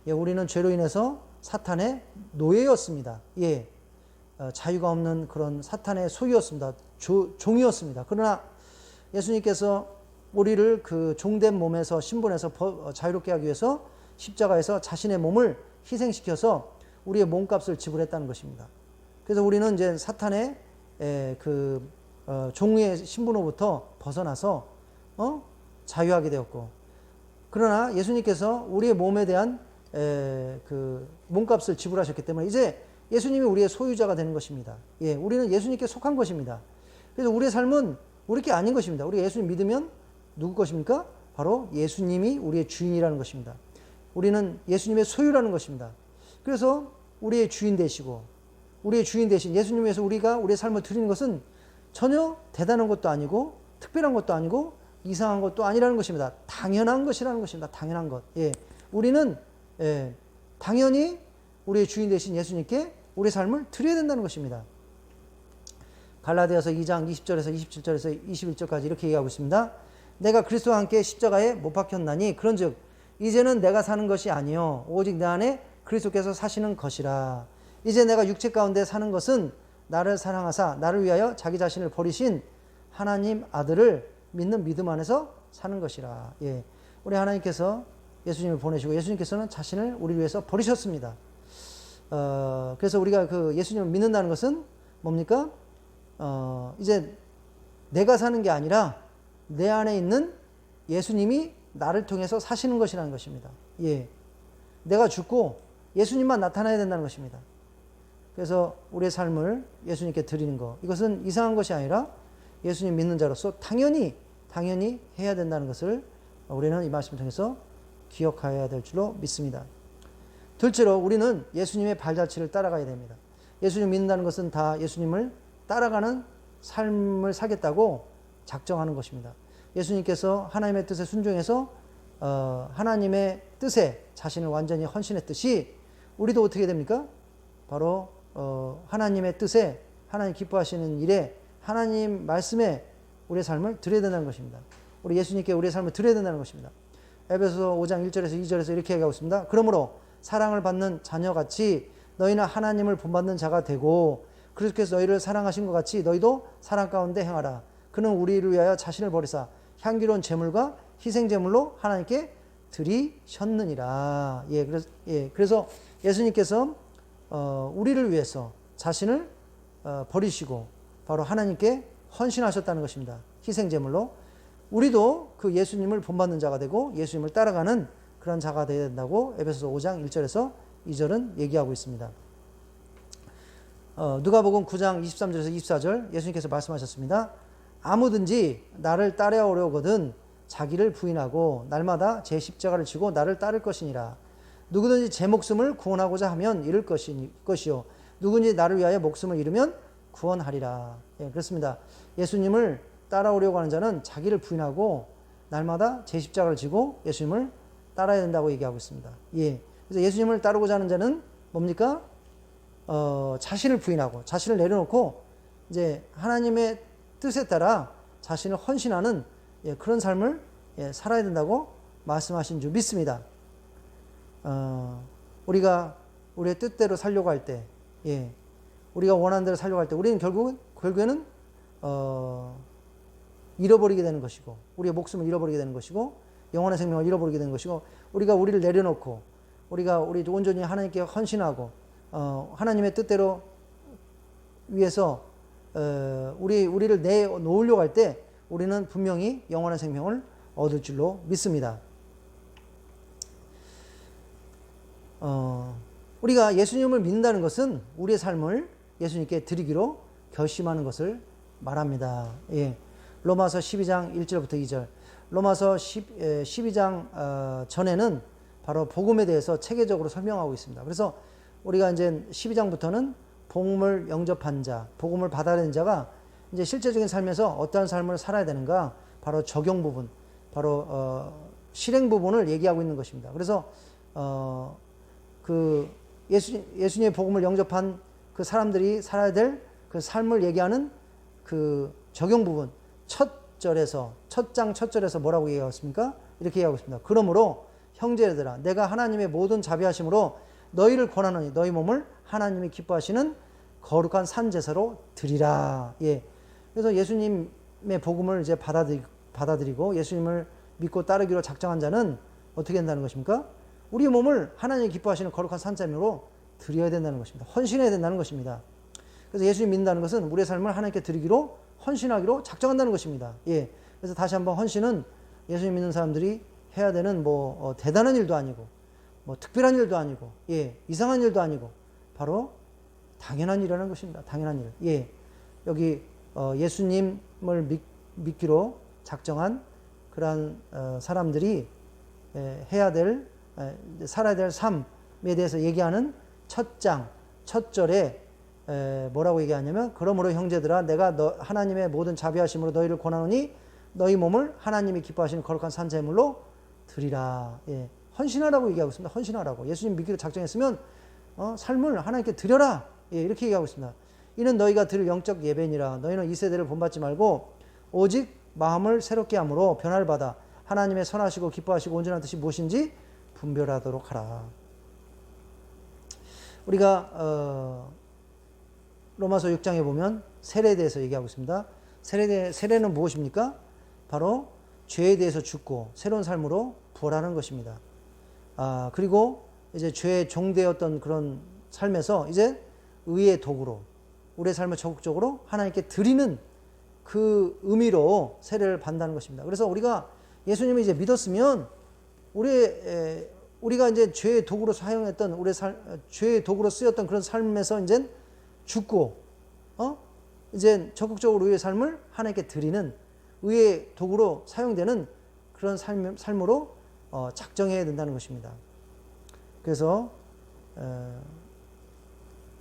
예, 우리는 죄로 인해서 사탄의 노예였습니다. 예, 자유가 없는 그런 사탄의 소유였습니다. 종이었습니다. 그러나 예수님께서 우리를 그 종된 몸에서 신분에서 자유롭게 하기 위해서 십자가에서 자신의 몸을 희생시켜서 우리의 몸값을 지불했다는 것입니다. 그래서 우리는 이제 사탄의 종의 신분으로부터 벗어나서 자유하게 되었고, 그러나 예수님께서 우리의 몸에 대한 그 몸값을 지불하셨기 때문에 이제 예수님이 우리의 소유자가 되는 것입니다. 예, 우리는 예수님께 속한 것입니다. 그래서 우리의 삶은 우리 게 아닌 것입니다. 우리가 예수님 믿으면 누구 것입니까? 바로 예수님이 우리의 주인이라는 것입니다. 우리는 예수님의 소유라는 것입니다. 그래서 우리의 주인 되시고 우리의 주인 되신 예수님 위해서 우리가 우리의 삶을 드리는 것은 전혀 대단한 것도 아니고 특별한 것도 아니고 이상한 것도 아니라는 것입니다. 당연한 것이라는 것입니다. 당연한 것. 예, 우리는 당연히 우리의 주인 되신 예수님께 우리의 삶을 드려야 된다는 것입니다. 갈라디아서 2장 20절에서 27절에서 21절까지 이렇게 얘기하고 있습니다. 내가 그리스도와 함께 십자가에 못 박혔나니 그런즉 이제는 내가 사는 것이 아니요 오직 내 안에 그리스도께서 사시는 것이라. 이제 내가 육체 가운데 사는 것은 나를 사랑하사 나를 위하여 자기 자신을 버리신 하나님 아들을 믿는 믿음 안에서 사는 것이라. 예, 우리 하나님께서 예수님을 보내시고 예수님께서는 자신을 우리를 위해서 버리셨습니다. 그래서 우리가 그 예수님을 믿는다는 것은 뭡니까? 이제 내가 사는 게 아니라 내 안에 있는 예수님이 나를 통해서 사시는 것이라는 것입니다. 예, 내가 죽고 예수님만 나타나야 된다는 것입니다. 그래서 우리의 삶을 예수님께 드리는 것, 이것은 이상한 것이 아니라 예수님 믿는 자로서 당연히 해야 된다는 것을 우리는 이 말씀을 통해서 기억해야 될 줄로 믿습니다. 둘째로 우리는 예수님의 발자취를 따라가야 됩니다. 예수님 믿는다는 것은 다 예수님을 따라가는 삶을 살겠다고 작정하는 것입니다. 예수님께서 하나님의 뜻에 순종해서 하나님의 뜻에 자신을 완전히 헌신했듯이 우리도 어떻게 됩니까? 바로 하나님의 뜻에, 하나님 기뻐하시는 일에, 하나님 말씀에 우리의 삶을 드려야 된다는 것입니다. 우리 예수님께 우리의 삶을 드려야 된다는 것입니다. 에베소서 5장 1절에서 2절에서 이렇게 얘기하고 있습니다. 그러므로 사랑을 받는 자녀같이 너희는 하나님을 본받는 자가 되고 그리스도께서 너희를 사랑하신 것 같이 너희도 사랑 가운데 행하라. 그는 우리를 위하여 자신을 버리사 향기로운 제물과 희생 제물로 하나님께 드리셨느니라. 그래서 예수님께서 우리를 위해서 자신을 버리시고 바로 하나님께 헌신하셨다는 것입니다. 희생 제물로. 우리도 그 예수님을 본받는 자가 되고 예수님을 따라가는 그런 자가 되어야 된다고 에베소서 5장 1절에서 2절은 얘기하고 있습니다. 누가복음 9장 23절에서 24절 예수님께서 말씀하셨습니다. 아무든지 나를 따라오려거든 자기를 부인하고 날마다 제 십자가를 지고 나를 따를 것이니라. 누구든지 제 목숨을 구원하고자 하면 잃을 것이요 누구든지 나를 위하여 목숨을 잃으면 구원하리라. 예, 그렇습니다. 예수님을 따라오려고 하는 자는 자기를 부인하고 날마다 제 십자가를 지고 예수님을 따라야 된다고 얘기하고 있습니다. 예, 그래서 예수님을 따르고자 하는 자는 뭡니까? 자신을 부인하고 자신을 내려놓고 이제 하나님의 뜻에 따라 자신을 헌신하는 그런 삶을 살아야 된다고 말씀하신 줄 믿습니다. 우리가 우리의 뜻대로 살려고 할 때, 우리가 원하는 대로 살려고 할 때, 우리는 결국에는 잃어버리게 되는 것이고, 우리의 목숨을 잃어버리게 되는 것이고, 영원한 생명을 잃어버리게 되는 것이고, 우리가 우리를 내려놓고, 우리 온전히 하나님께 헌신하고, 하나님의 뜻대로 위해서 우리를 내놓으려고 할 때, 우리는 분명히 영원한 생명을 얻을 줄로 믿습니다. 우리가 예수님을 믿는다는 것은 우리의 삶을 예수님께 드리기로 결심하는 것을 말합니다. 예. 로마서 12장 1절부터 2절. 로마서 12장 전에는 바로 복음에 대해서 체계적으로 설명하고 있습니다. 그래서 우리가 이제 12장부터는 복음을 영접한 자, 복음을 받아들인 자가 이제 실제적인 삶에서 어떠한 삶을 살아야 되는가, 바로 적용 부분, 바로 실행 부분을 얘기하고 있는 것입니다. 그래서 그 예수님의 복음을 영접한 그 사람들이 살아야 될 그 삶을 얘기하는 그 적용 부분, 첫 장 첫 절에서 뭐라고 얘기하고 있습니까? 이렇게 얘기하고 있습니다. 그러므로 형제들아, 내가 하나님의 모든 자비하심으로 너희를 권하노니 너희 몸을 하나님이 기뻐하시는 거룩한 산 제사로 드리라. 예. 그래서 예수님의 복음을 이제 받아들이고 예수님을 믿고 따르기로 작정한 자는 어떻게 된다는 것입니까? 우리 몸을 하나님이 기뻐하시는 거룩한 산제물로 드려야 된다는 것입니다. 헌신해야 된다는 것입니다. 그래서 예수님 믿는다는 것은 우리의 삶을 하나님께 드리기로 헌신하기로 작정한다는 것입니다. 예. 그래서 다시 한번 헌신은 예수님 믿는 사람들이 해야 되는 대단한 일도 아니고 특별한 일도 아니고 이상한 일도 아니고 바로 당연한 일이라는 것입니다. 당연한 일. 예. 여기 예수님을 믿기로 작정한 그러한 사람들이 해야 될 살아야 될 삶에 대해서 얘기하는 첫 장, 첫 절에 뭐라고 얘기하냐면 그러므로 형제들아 내가 하나님의 모든 자비하심으로 너희를 권하노니 너희 몸을 하나님이 기뻐하시는 거룩한 산제물로 드리라. 예. 헌신하라고 얘기하고 있습니다. 헌신하라고. 예수님 믿기로 작정했으면 삶을 하나님께 드려라. 예, 이렇게 얘기하고 있습니다. 이는 너희가 드릴 영적 예배니라. 너희는 이 세대를 본받지 말고 오직 마음을 새롭게 함으로 변화를 받아 하나님의 선하시고 기뻐하시고 온전한 뜻이 무엇인지 분별하도록 하라. 우리가 로마서 6장에 보면 세례에 대해서 얘기하고 있습니다. 세례는 무엇입니까? 바로 죄에 대해서 죽고 새로운 삶으로 부활하는 것입니다. 그리고 이제 죄에 종되었던 그런 삶에서 이제 의의 도구로 우리의 삶을 적극적으로 하나님께 드리는 그 의미로 세례를 받는다는 것입니다. 그래서 우리가 예수님을 이제 믿었으면 우리가 이제 죄의 도구로 사용했던 죄의 도구로 쓰였던 그런 삶에서 이제 죽고 이제 적극적으로 의의 삶을 하나님께 드리는 의의 도구로 사용되는 그런 삶으로 작정해야 된다는 것입니다. 그래서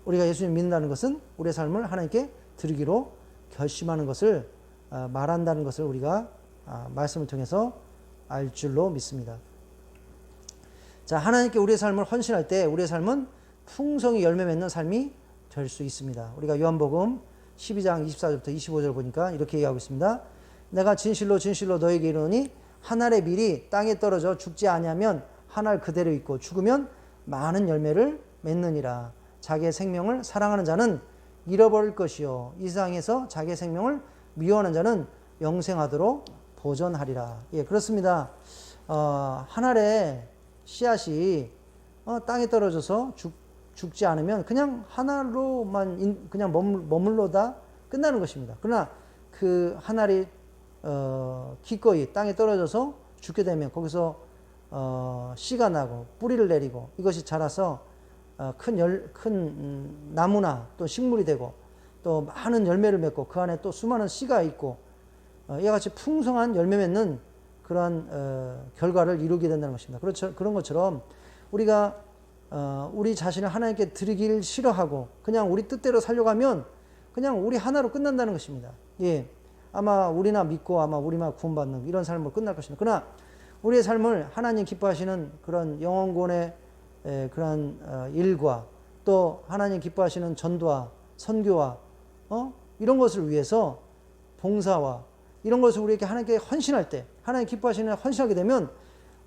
우리가 예수님 믿는다는 것은 우리의 삶을 하나님께 드리기로 결심하는 것을 말한다는 것을 우리가 말씀을 통해서 알 줄로 믿습니다. 자, 하나님께 우리의 삶을 헌신할 때 우리의 삶은 풍성히 열매 맺는 삶이 될 수 있습니다. 우리가 요한복음 12장 24절부터 25절 보니까 이렇게 얘기하고 있습니다. 내가 진실로 진실로 너에게 이르노니 한 알의 밀이 땅에 떨어져 죽지 아니하면 한 알 그대로 있고 죽으면 많은 열매를 맺느니라. 자기의 생명을 사랑하는 자는 잃어버릴 것이요 이 세상에서 자기의 생명을 미워하는 자는 영생하도록 보존하리라. 예, 그렇습니다. 한 알의 씨앗이 땅에 떨어져서 죽지 않으면 그냥 하나로만 그냥 머물러다 끝나는 것입니다. 그러나 그 한 알이 기꺼이 땅에 떨어져서 죽게 되면 거기서 씨가 나고 뿌리를 내리고 이것이 자라서 큰 나무나 또 식물이 되고 또 많은 열매를 맺고 그 안에 또 수많은 씨가 있고 이와 같이 풍성한 열매 맺는 그러한 결과를 이루게 된다는 것입니다. 그렇죠. 그런 것처럼 우리가 우리 자신을 하나님께 드리길 싫어하고 그냥 우리 뜻대로 살려고 하면 그냥 우리 하나로 끝난다는 것입니다. 예, 아마 우리나 믿고 아마 우리만 구원받는 이런 삶으로 끝날 것입니다. 그러나 우리의 삶을 하나님 기뻐하시는 그런 영혼권의 그런 일과 또 하나님 기뻐하시는 전도와 선교와 이런 것을 위해서 봉사와 이런 것을 우리에게 하나님께 헌신할 때 하나님 기뻐하시는 헌신하게 되면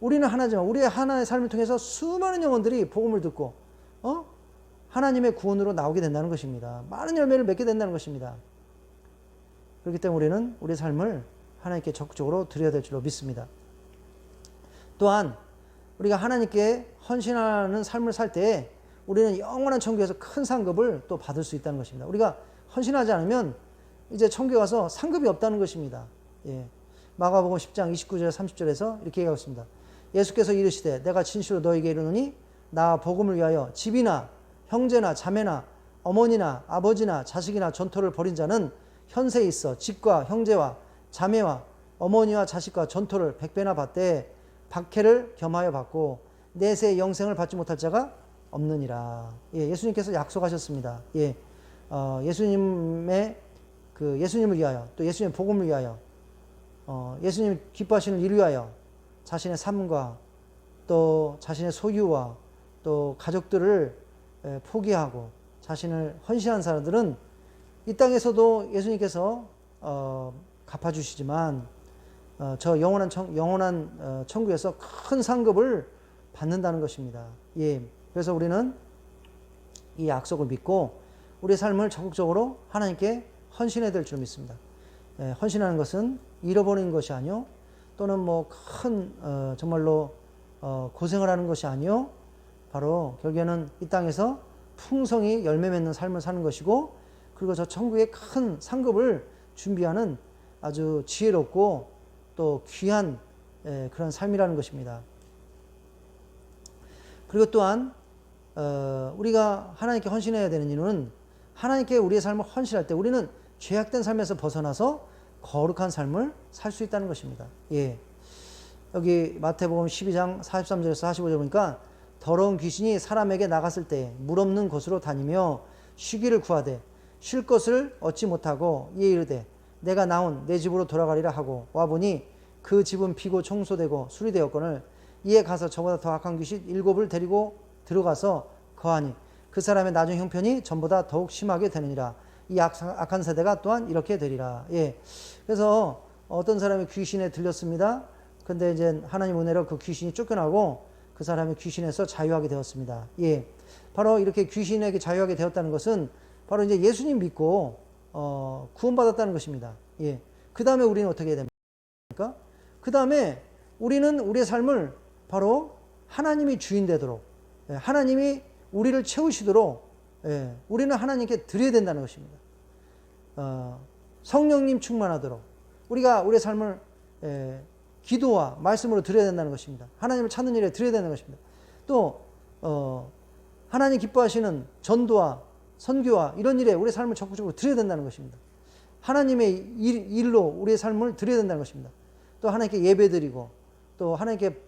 우리는 하나지만 우리의 하나의 삶을 통해서 수많은 영혼들이 복음을 듣고 하나님의 구원으로 나오게 된다는 것입니다. 많은 열매를 맺게 된다는 것입니다. 그렇기 때문에 우리는 우리의 삶을 하나님께 적극적으로 드려야 될 줄로 믿습니다. 또한 우리가 하나님께 헌신하는 삶을 살 때 우리는 영원한 천국에서 큰 상급을 또 받을 수 있다는 것입니다. 우리가 헌신하지 않으면 이제 천국에 가서 상급이 없다는 것입니다. 예. 마가복음 10장 29절 30절에서 이렇게 얘기하고 있습니다. 예수께서 이르시되 내가 진실로 너에게 이르노니 나 복음을 위하여 집이나 형제나 자매나 어머니나 아버지나 자식이나 전토를 벌인 자는 현세에 있어 집과 형제와 자매와 어머니와 자식과 전토를 100배나 받되 박해를 겸하여 받고 내세 영생을 받지 못할 자가 없느니라. 예, 예수님께서 약속하셨습니다. 예, 예수님의 예수님을 위하여 또 예수님의 복음을 위하여 예수님 기뻐하시는 일을 위하여 자신의 삶과 또 자신의 소유와 또 가족들을 포기하고 자신을 헌신한 사람들은 이 땅에서도 예수님께서 갚아주시지만 저 영원한 천국에서 큰 상급을 받는다는 것입니다. 예, 그래서 우리는 이 약속을 믿고 우리의 삶을 적극적으로 하나님께 헌신해야 될 줄 믿습니다. 예, 헌신하는 것은 잃어버리는 것이 아니요 또는 뭐 큰 정말로 고생을 하는 것이 아니요 바로 결국에는 이 땅에서 풍성히 열매 맺는 삶을 사는 것이고 그리고 저 천국의 큰 상급을 준비하는 아주 지혜롭고 또 귀한 그런 삶이라는 것입니다. 그리고 또한 우리가 하나님께 헌신해야 되는 이유는 하나님께 우리의 삶을 헌신할 때 우리는 죄악된 삶에서 벗어나서 거룩한 삶을 살 수 있다는 것입니다. 예. 여기 마태복음 12장 43절에서 45절 보니까 더러운 귀신이 사람에게 나갔을 때 물 없는 곳으로 다니며 쉬기를 구하되 쉴 것을 얻지 못하고 이에 이르되 내가 나온 내 집으로 돌아가리라 하고 와보니 그 집은 비고 청소되고 수리되었거늘 이에 가서 저보다 더 악한 귀신 7을 데리고 들어가서 거하니 그 사람의 나중 형편이 전보다 더욱 심하게 되느니라. 이 악한 세대가 또한 이렇게 되리라. 예. 그래서 어떤 사람이 귀신에 들렸습니다. 근데 이제 하나님 은혜로 그 귀신이 쫓겨나고 그 사람이 귀신에서 자유하게 되었습니다. 예. 바로 이렇게 귀신에게 자유하게 되었다는 것은 바로 이제 예수님 믿고 구원받았다는 것입니다. 예. 그 다음에 우리는 어떻게 해야 됩니까? 그 다음에 우리는 우리의 삶을 바로 하나님이 주인 되도록, 하나님이 우리를 채우시도록, 우리는 하나님께 드려야 된다는 것입니다. 성령님 충만하도록 우리가 우리의 삶을 기도와 말씀으로 드려야 된다는 것입니다. 하나님을 찾는 일에 드려야 되는 것입니다. 또 하나님 기뻐하시는 전도와 선교와 이런 일에 우리의 삶을 적극적으로 드려야 된다는 것입니다. 하나님의 일로 우리의 삶을 드려야 된다는 것입니다. 또 하나님께 예배드리고 또 하나님께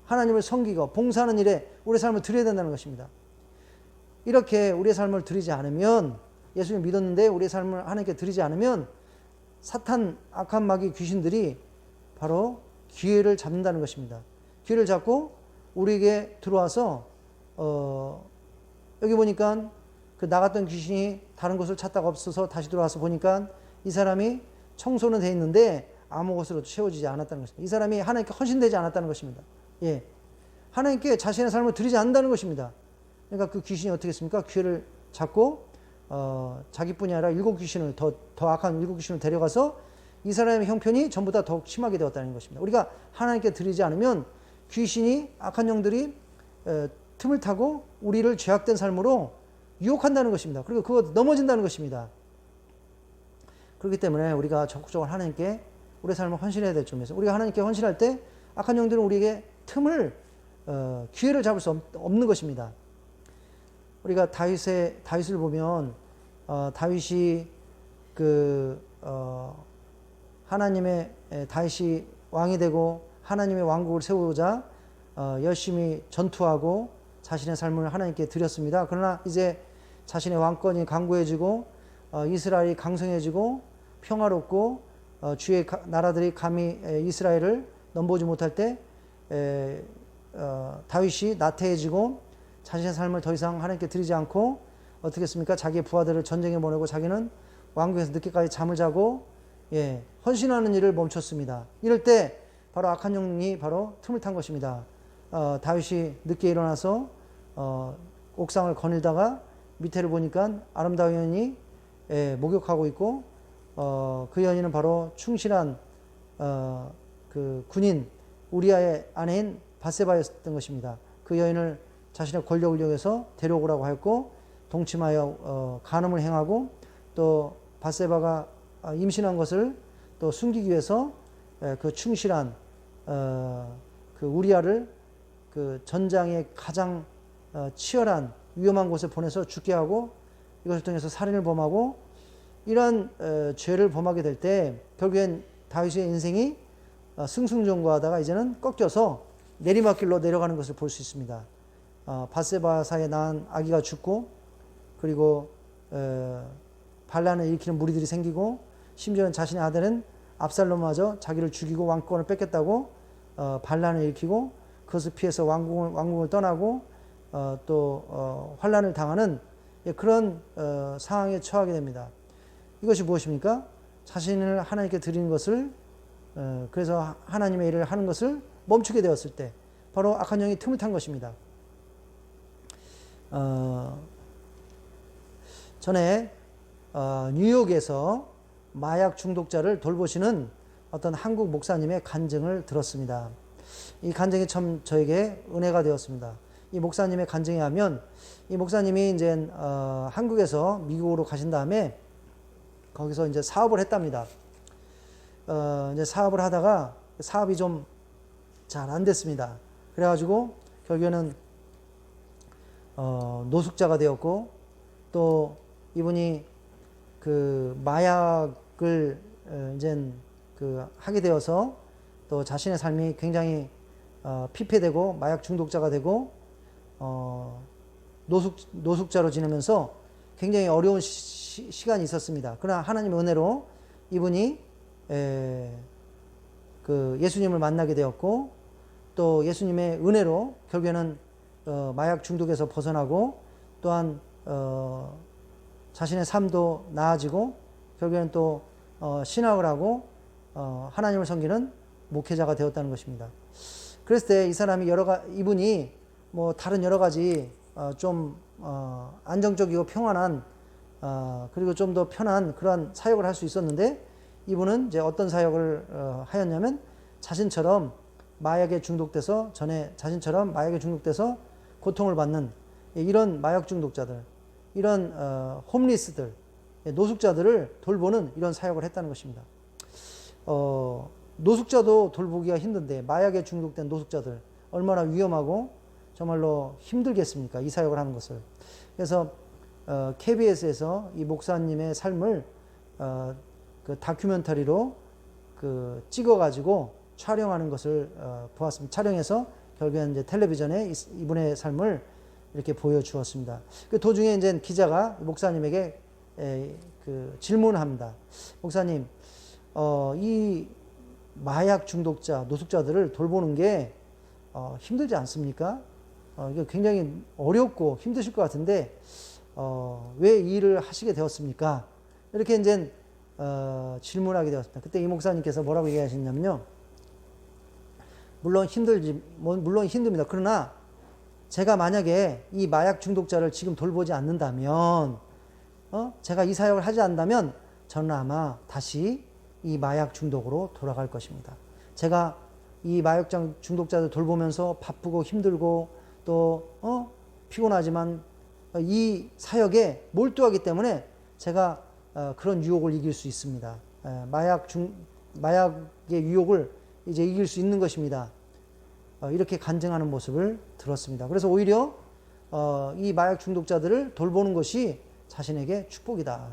하나님을 섬기고 봉사하는 일에 우리의 삶을 드려야 된다는 것입니다. 이렇게 우리의 삶을 드리지 않으면, 예수님 믿었는데 우리의 삶을 하나님께 드리지 않으면 사탄, 악한 마귀, 귀신들이 바로 기회를 잡는다는 것입니다. 기회를 잡고 우리에게 들어와서 여기 보니까 그 나갔던 귀신이 다른 곳을 찾다가 없어서 다시 들어와서 보니까 이 사람이 청소는 돼 있는데 아무 것으로도 채워지지 않았다는 것입니다. 이 사람이 하나님께 헌신되지 않았다는 것입니다. 예. 하나님께 자신의 삶을 드리지 않는다는 것입니다. 그러니까 그 귀신이 어떻게 했습니까? 기회를 잡고 자기뿐이 아니라 7귀신을 더 악한 7귀신을 데려가서 이 사람의 형편이 전부 다 더욱 심하게 되었다는 것입니다. 우리가 하나님께 드리지 않으면 귀신이, 악한 영들이 틈을 타고 우리를 죄악된 삶으로 유혹한다는 것입니다. 그리고 그거 넘어진다는 것입니다. 그렇기 때문에 우리가 적극적으로 하나님께 우리의 삶을 헌신해야 될 점에서, 우리가 하나님께 헌신할 때 악한 영들은 우리에게 틈을 기회를 잡을 수 없는 것입니다. 우리가 다윗을 보면 다윗이 하나님의 다윗이 왕이 되고 하나님의 왕국을 세우고자 열심히 전투하고 자신의 삶을 하나님께 드렸습니다. 그러나 이제 자신의 왕권이 강고해지고 이스라엘이 강성해지고 평화롭고 주의 나라들이 감히 이스라엘을 넘보지 못할 때 다윗이 나태해지고 자신의 삶을 더 이상 하나님께 드리지 않고 어떻게 했습니까? 자기의 부하들을 전쟁에 보내고 자기는 왕궁에서 늦게까지 잠을 자고 헌신하는 일을 멈췄습니다. 이럴 때 바로 악한 영이 바로 틈을 탄 것입니다. 다윗이 늦게 일어나서 옥상을 거닐다가 밑에를 보니까 아름다운 여인이 목욕하고 있고 그 여인은 바로 충실한 그 군인 우리아의 아내인 바세바였던 것입니다. 그 여인을 자신의 권력을 이용해서 데려오라고 하였고 동침하여 간음을 행하고 또 바세바가 임신한 것을 또 숨기기 위해서 그 충실한 그 우리아를 그 전장의 가장 치열한 위험한 곳에 보내서 죽게 하고 이것을 통해서 살인을 범하고 이러한 죄를 범하게 될 때 결국엔 다윗의 인생이 승승장구하다가 이제는 꺾여서 내리막길로 내려가는 것을 볼 수 있습니다. 바세바 사이에 낳은 아기가 죽고 그리고 반란을 일으키는 무리들이 생기고 심지어는 자신의 아들은 압살롬마저 자기를 죽이고 왕권을 뺏겠다고 반란을 일으키고 그것을 피해서 왕궁을 떠나고 또 환란을 당하는 그런 상황에 처하게 됩니다. 이것이 무엇입니까? 자신을 하나님께 드리는 것을 그래서 하나님의 일을 하는 것을 멈추게 되었을 때 바로 악한 영이 틈을 탄 것입니다. 전에 뉴욕에서 마약 중독자를 돌보시는 어떤 한국 목사님의 간증을 들었습니다. 이 간증이 참 저에게 은혜가 되었습니다. 이 목사님의 간증에 하면 이 목사님이 이제 한국에서 미국으로 가신 다음에 거기서 이제 사업을 했답니다. 이제 사업을 하다가 사업이 좀 잘 안 됐습니다. 그래가지고 결국에는 노숙자가 되었고 또 이분이 그 마약을 이제 그 하게 되어서 또 자신의 삶이 굉장히 피폐되고 마약 중독자가 되고 노숙자로 지내면서 굉장히 어려운 시간이 있었습니다. 그러나 하나님의 은혜로 이분이 그 예수님을 만나게 되었고 또 예수님의 은혜로 결국에는 마약 중독에서 벗어나고 또한 자신의 삶도 나아지고 결국에는 또 신학을 하고 하나님을 섬기는 목회자가 되었다는 것입니다. 그랬을 때 이 사람이 이분이 뭐 다른 여러 가지 좀 안정적이고 평안한 그리고 좀 더 편한 그러한 사역을 할 수 있었는데, 이분은 이제 어떤 사역을 하였냐면 자신처럼 마약에 중독돼서 고통을 받는 이런 마약 중독자들, 이런 홈리스들, 노숙자들을 돌보는 이런 사역을 했다는 것입니다. 노숙자도 돌보기가 힘든데 마약에 중독된 노숙자들 얼마나 위험하고 정말로 힘들겠습니까? 이 사역을 하는 것을. 그래서 KBS에서 이 목사님의 삶을 그 다큐멘터리로 찍어가지고 촬영하는 것을 보았습니다. 촬영해서 결국엔 이제 텔레비전에 이분의 삶을 이렇게 보여주었습니다. 그 도중에 이제 기자가 목사님에게 질문합니다. 목사님, 이 마약 중독자, 노숙자들을 돌보는 게 힘들지 않습니까? 이게 굉장히 어렵고 힘드실 것 같은데 왜 이 일을 하시게 되었습니까? 이렇게 이제 질문하게 되었습니다. 그때 이 목사님께서 뭐라고 얘기하셨냐면요. 물론 힘듭니다. 그러나 제가 만약에 이 마약 중독자를 지금 돌보지 않는다면, 제가 이 사역을 하지 않는다면 저는 아마 다시 이 마약 중독으로 돌아갈 것입니다. 제가 이 마약 중독자들 돌보면서 바쁘고 힘들고 또 피곤하지만 이 사역에 몰두하기 때문에 제가 그런 유혹을 이길 수 있습니다. 마약의 유혹을 이제 이길 수 있는 것입니다. 이렇게 간증하는 모습을 들었습니다. 그래서 오히려 이 마약 중독자들을 돌보는 것이 자신에게 축복이다.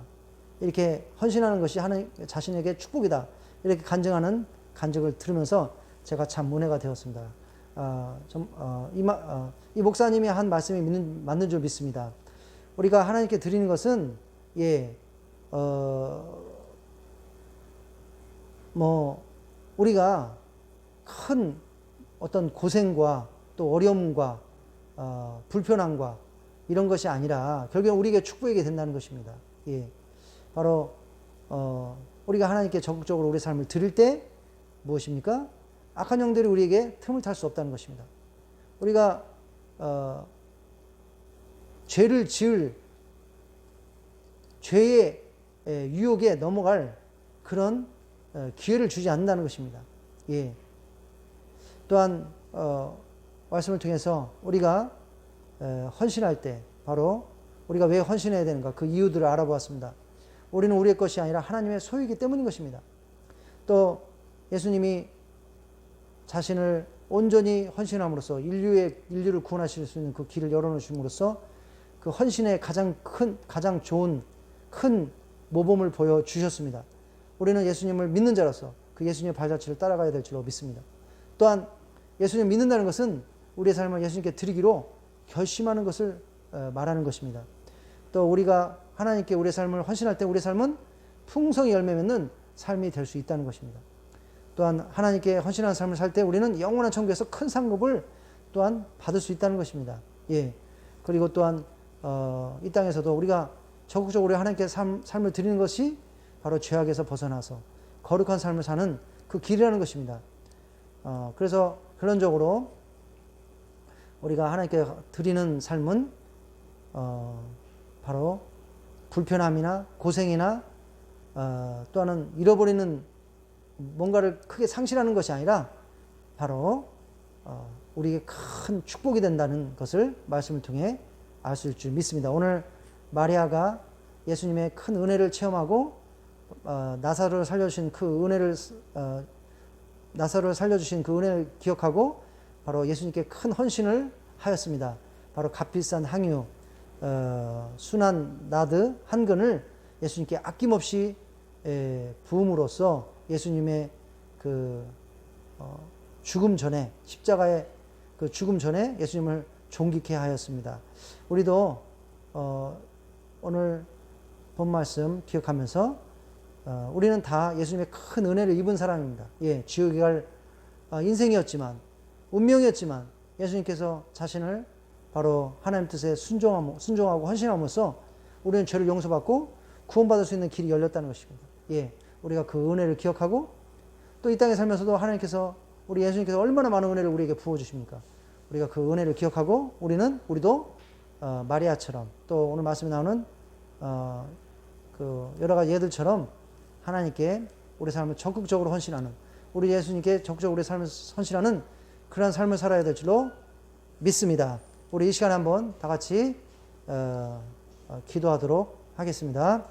이렇게 헌신하는 것이 자신에게 축복이다. 이렇게 간증하는 간증을 들으면서 제가 참 은혜가 되었습니다. 이 목사님이 한 말씀이 맞는 줄 믿습니다. 우리가 하나님께 드리는 것은 우리가 큰 어떤 고생과 또 어려움과 불편함과 이런 것이 아니라 결국엔 우리에게 축복이게 된다는 것입니다. 바로 우리가 하나님께 적극적으로 우리 삶을 드릴 때 무엇입니까? 악한 영들이 우리에게 틈을 탈 수 없다는 것입니다. 우리가 죄를 지을 죄의 유혹에 넘어갈 그런 기회를 주지 않는다는 것입니다. 또한 말씀을 통해서 우리가 헌신할 때 바로 우리가 왜 헌신해야 되는가 그 이유들을 알아보았습니다. 우리는 우리의 것이 아니라 하나님의 소유이기 때문인 것입니다. 또 예수님이 자신을 온전히 헌신함으로써 인류를 구원하실 수 있는 그 길을 열어놓으심으로써 그 헌신의 가장 좋은 큰 모범을 보여주셨습니다. 우리는 예수님을 믿는 자로서 그 예수님의 발자취를 따라가야 될 줄로 믿습니다. 또한 예수님을 믿는다는 것은 우리의 삶을 예수님께 드리기로 결심하는 것을 말하는 것입니다. 또 우리가 하나님께 우리의 삶을 헌신할 때 우리의 삶은 풍성히 열매 맺는 삶이 될 수 있다는 것입니다. 또한 하나님께 헌신하는 삶을 살 때 우리는 영원한 천국에서 큰 상급을 또한 받을 수 있다는 것입니다. 그리고 또한 이 땅에서도 우리가 적극적으로 하나님께 삶을 드리는 것이 바로 죄악에서 벗어나서 거룩한 삶을 사는 그 길이라는 것입니다. 그래서 결론적으로 우리가 하나님께 드리는 삶은 바로 불편함이나 고생이나 또는 잃어버리는 뭔가를 크게 상실하는 것이 아니라 바로 우리에게 큰 축복이 된다는 것을 말씀을 통해 알 수 있을 줄 믿습니다. 오늘 마리아가 예수님의 큰 은혜를 체험하고 나사로를 살려주신 그 은혜를 기억하고 바로 예수님께 큰 헌신을 하였습니다. 바로 값비싼 항유 순한 나드 한 근을 예수님께 아낌없이 부음으로써 예수님의 그 죽음 전에 십자가의 그 죽음 전에 예수님을 존귀케 하였습니다. 우리도 오늘 본 말씀 기억하면서 우리는 다 예수님의 큰 은혜를 입은 사람입니다. 지옥에 갈 인생이었지만 운명이었지만 예수님께서 자신을 바로 하나님 뜻에 순종하고 헌신함으로써 우리는 죄를 용서받고 구원받을 수 있는 길이 열렸다는 것입니다. 우리가 그 은혜를 기억하고 또 이 땅에 살면서도 하나님께서 우리 예수님께서 얼마나 많은 은혜를 우리에게 부어주십니까? 우리가 그 은혜를 기억하고 우리도 마리아처럼 또 오늘 말씀에 나오는 그 여러 가지 예들처럼 하나님께 우리 삶을 적극적으로 헌신하는, 우리 예수님께 적극적으로 우리 삶을 헌신하는 그러한 삶을 살아야 될 줄로 믿습니다. 우리 이 시간에 한번 다 같이 기도하도록 하겠습니다.